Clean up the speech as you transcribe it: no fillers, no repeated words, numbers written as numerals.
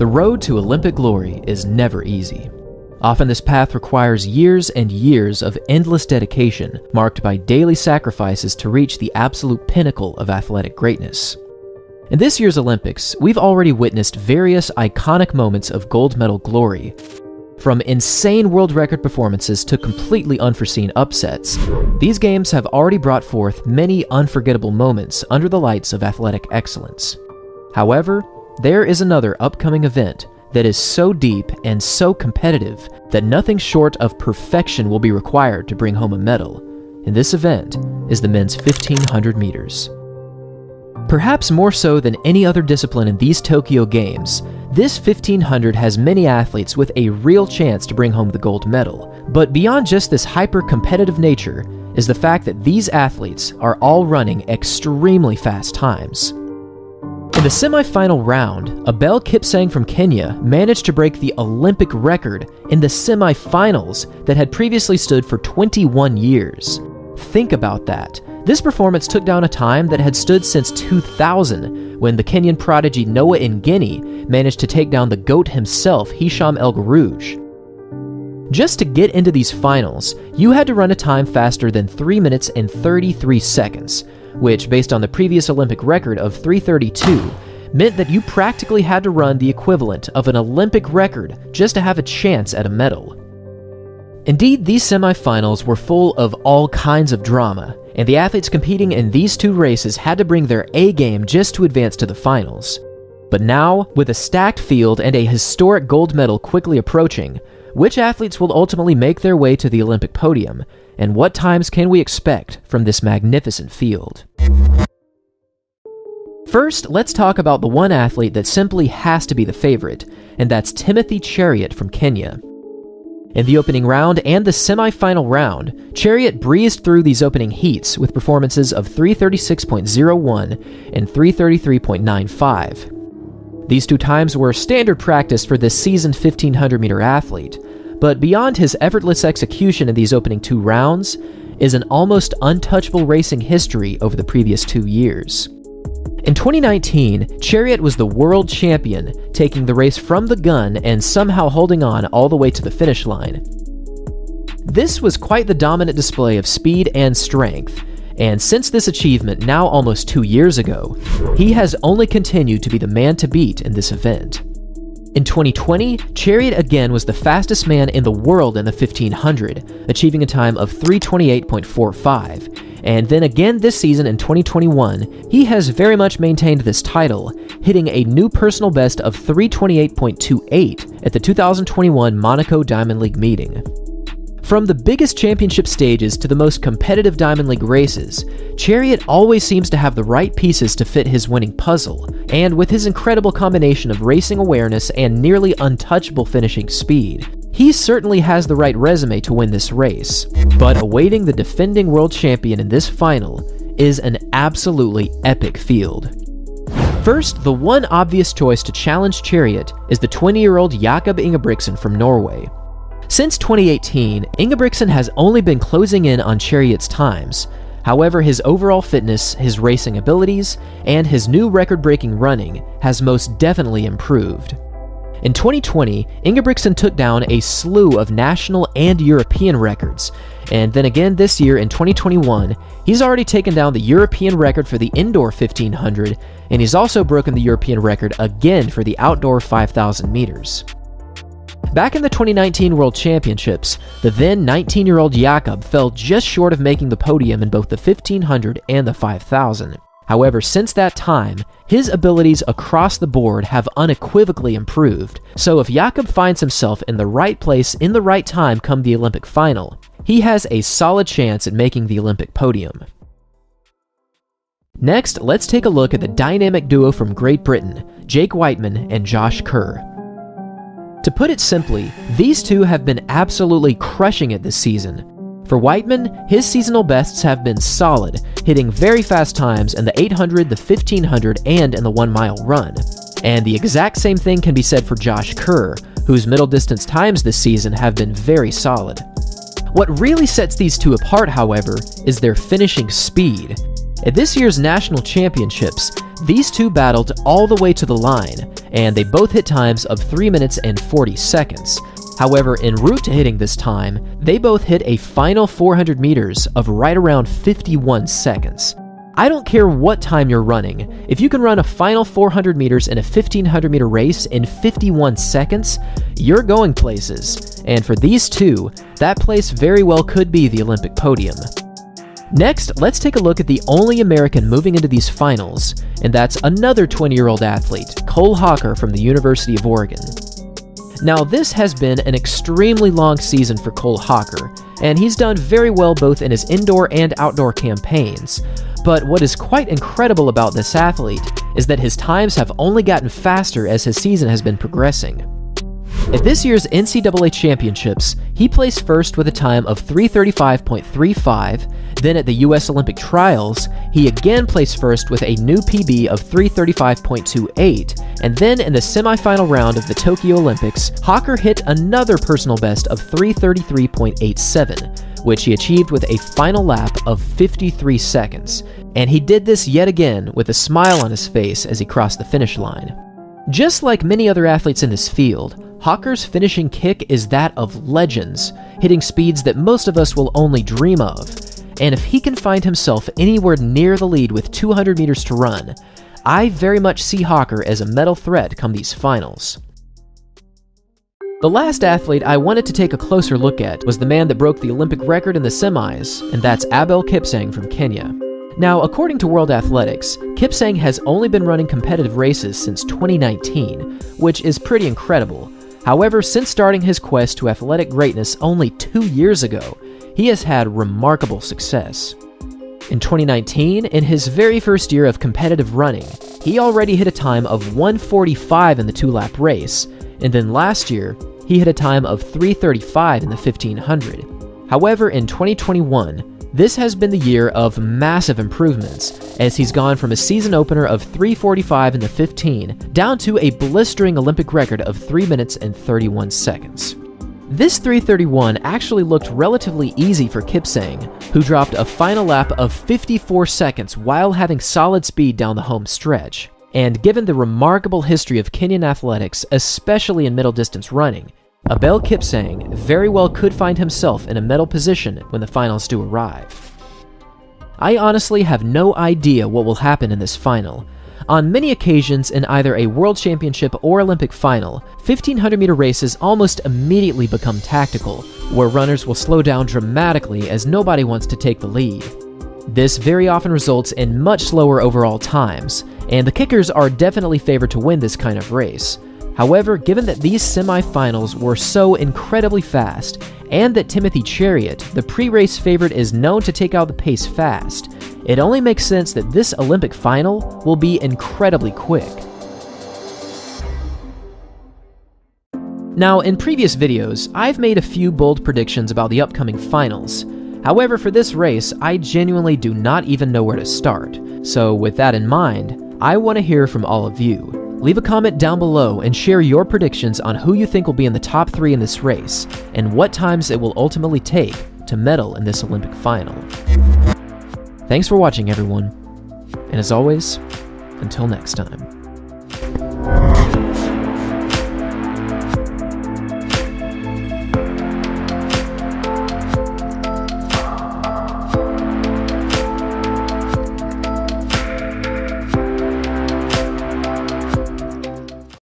The road to Olympic glory is never easy. Often this path requires years and years of endless dedication, marked by daily sacrifices to reach the absolute pinnacle of athletic greatness. In this year's Olympics, we've already witnessed various iconic moments of gold medal glory. From insane world record performances to completely unforeseen upsets, these games have already brought forth many unforgettable moments under the lights of athletic excellence. However, there is another upcoming event that is so deep and so competitive that nothing short of perfection will be required to bring home a medal, and this event is the men's 1500 meters. Perhaps more so than any other discipline in these Tokyo Games, this 1500 has many athletes with a real chance to bring home the gold medal. But beyond just this hyper-competitive nature is the fact that these athletes are all running extremely fast times. In the semi-final round, Abel Kipsang from Kenya managed to break the Olympic record in the semi-finals that had previously stood for 21 years. Think about that. This performance took down a time that had stood since 2000, when the Kenyan prodigy Noah Ngeni managed to take down the GOAT himself, Hisham El Guerrouj. Just to get into these finals, you had to run a time faster than 3 minutes and 33 seconds, which, based on the previous Olympic record of 3:32, meant that you practically had to run the equivalent of an Olympic record just to have a chance at a medal. Indeed, these semifinals were full of all kinds of drama, and the athletes competing in these two races had to bring their A game just to advance to the finals. But now, with a stacked field and a historic gold medal quickly approaching, which athletes will ultimately make their way to the Olympic podium, and what times can we expect from this magnificent field? First, let's talk about the one athlete that simply has to be the favorite, and that's Timothy Cheruiyot from Kenya. In the opening round and the semi-final round, Cheruiyot breezed through these opening heats with performances of 3:36.01 and 3:33.95. These two times were standard practice for this seasoned 1500-meter athlete, but beyond his effortless execution in these opening two rounds is an almost untouchable racing history over the previous 2 years. In 2019, Cheruiyot was the world champion, taking the race from the gun and somehow holding on all the way to the finish line. This was quite the dominant display of speed and strength, and since this achievement now almost 2 years ago, he has only continued to be the man to beat in this event. In 2020, Cheruiyot again was the fastest man in the world in the 1500, achieving a time of 3:28.45. And then again this season in 2021, he has very much maintained this title, hitting a new personal best of 3:28.28 at the 2021 Monaco Diamond League meeting. From the biggest championship stages to the most competitive Diamond League races, Cheruiyot always seems to have the right pieces to fit his winning puzzle, and with his incredible combination of racing awareness and nearly untouchable finishing speed, he certainly has the right resume to win this race. But awaiting the defending world champion in this final is an absolutely epic field. First, the one obvious choice to challenge Cheruiyot is the 20-year-old Jakob Ingebrigtsen from Norway. Since 2018, Ingebrigtsen has only been closing in on Cheruiyot's times. However, his overall fitness, his racing abilities, and his new record-breaking running has most definitely improved. In 2020, Ingebrigtsen took down a slew of national and European records, and then again this year in 2021, he's already taken down the European record for the indoor 1500, and he's also broken the European record again for the outdoor 5000 meters. Back in the 2019 World Championships, the then 19-year-old Jakob fell just short of making the podium in both the 1500 and the 5000. However, since that time, his abilities across the board have unequivocally improved, so if Jakob finds himself in the right place in the right time come the Olympic final, he has a solid chance at making the Olympic podium. Next, let's take a look at the dynamic duo from Great Britain, Jake Wightman and Josh Kerr. To put it simply, these two have been absolutely crushing it this season. For Wightman, his seasonal bests have been solid, hitting very fast times in the 800, the 1500, and in the 1 mile run. And the exact same thing can be said for Josh Kerr, whose middle distance times this season have been very solid. What really sets these two apart, however, is their finishing speed. At this year's national championships, These two battled all the way to the line, and they both hit times of 3 minutes and 40 seconds. However, en route to hitting this time, they both hit a final 400 meters of right around 51 seconds. I don't care what time you're running, if you can run a final 400 meters in a 1500 meter race in 51 seconds, you're going places. And for these two, that place very well could be the Olympic podium. Next, let's take a look at the only American moving into these finals, and that's another 20-year-old athlete, Cole Hocker from the University of Oregon. Now, this has been an extremely long season for Cole Hocker, and he's done very well both in his indoor and outdoor campaigns. But what is quite incredible about this athlete is that his times have only gotten faster as his season has been progressing. At this year's NCAA Championships, he placed first with a time of 3:35.35, then at the US Olympic Trials, he again placed first with a new PB of 3:35.28, and then in the semifinal round of the Tokyo Olympics, Hocker hit another personal best of 3:33.87, which he achieved with a final lap of 53 seconds, and he did this yet again with a smile on his face as he crossed the finish line. Just like many other athletes in this field, Hocker's finishing kick is that of legends, hitting speeds that most of us will only dream of. And if he can find himself anywhere near the lead with 200 meters to run, I very much see Hocker as a medal threat come these finals. The last athlete I wanted to take a closer look at was the man that broke the Olympic record in the semis, and that's Abel Kipsang from Kenya. Now, according to World Athletics, Kipsang has only been running competitive races since 2019, which is pretty incredible. However, since starting his quest to athletic greatness only 2 years ago, he has had remarkable success. In 2019, in his very first year of competitive running, he already hit a time of 1:45 in the 2-lap race, and then last year, he hit a time of 3:35 in the 1500. However, in 2021, this has been the year of massive improvements, as he's gone from a season opener of 3:45 in the 15 down to a blistering Olympic record of 3 minutes and 31 seconds. This 3:31 actually looked relatively easy for Kipsang, who dropped a final lap of 54 seconds while having solid speed down the home stretch. And given the remarkable history of Kenyan athletics, especially in middle distance running, Abel Kipsang very well could find himself in a medal position when the finals do arrive. I honestly have no idea what will happen in this final. On many occasions in either a World Championship or Olympic final, 1500-meter races almost immediately become tactical, where runners will slow down dramatically as nobody wants to take the lead. This very often results in much slower overall times, and the kickers are definitely favored to win this kind of race. However, given that these semifinals were so incredibly fast, and that Timothy Cheruiyot, the pre-race favorite, is known to take out the pace fast, it only makes sense that this Olympic final will be incredibly quick. Now, in previous videos, I've made a few bold predictions about the upcoming finals. However, for this race, I genuinely do not even know where to start. So with that in mind, I want to hear from all of you. Leave a comment down below and share your predictions on who you think will be in the top 3 in this race, and what times it will ultimately take to medal in this Olympic final. Thanks for watching, everyone, and as always, until next time.